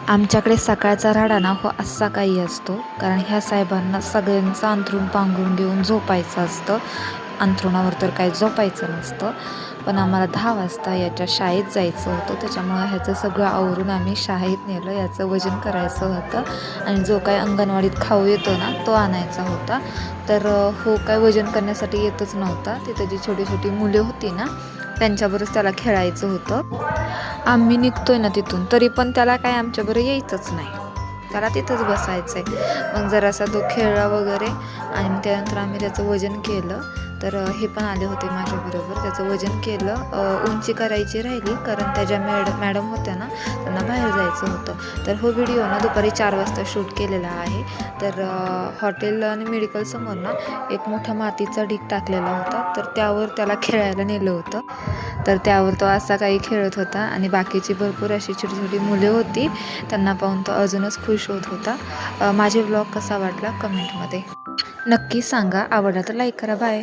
आमच्याकडे सकाळचा राडा ना हो असा काही असतो, कारण ह्या साहेबांना सगळ्यांचं अंथरूण पांघरून घेऊन झोपायचं असतं. अंथरुणावर तर काही झोपायचं नसतं. पण आम्हाला 10 वाजता याच्या शाळेत जायचं होतं, त्याच्यामुळे ह्याचं सगळं आवरून आम्ही शाळेत नेलं. याचं वजन करायचं होतं आणि जो काही अंगणवाडीत खाऊ येतो ना तो आणायचा होता. तर हो काय वजन करण्यासाठी येतच नव्हता. तिथं जी छोटी छोटी मुले होती ना त्यांच्याबरोबर त्याला खेळायचं होतं. आम्ही निघतोय ना तिथून तरी पण त्याला काय आमच्याबरोबर यायचंच नाही. त्याला तिथंच बसायचं आहे. मग जरासा तो खेळला वगैरे आणि मग त्यानंतर आम्ही त्याचं वजन केलं. तर हे पण आले होते माझ्याबरोबर. त्याचं वजन केलं. उंची करायची राहिली कारण त्याच्या मॅडम होत्या ना त्यांना बाहेर जायचं होतं. तर हो व्हिडिओ ना दुपारी 4 वाजता शूट केलेला आहे. तर हॉटेल आणि मेडिकल समोर ना एक मोठा मातीचा ढीग टाकलेला होता. तर त्यावर त्याला खेळायला नेलं होतं. तर त्यावर तो असा काही खेळत होता आणि बाकीची भरपूर अशी छोटी छोटी मुले होती. त्यांना पाहून तो अजूनच खुश होत होता. माझे व्लॉग कसा वाटला कमेंटमध्ये नक्की सांगा. आवडला तर लाईक करा. बाय.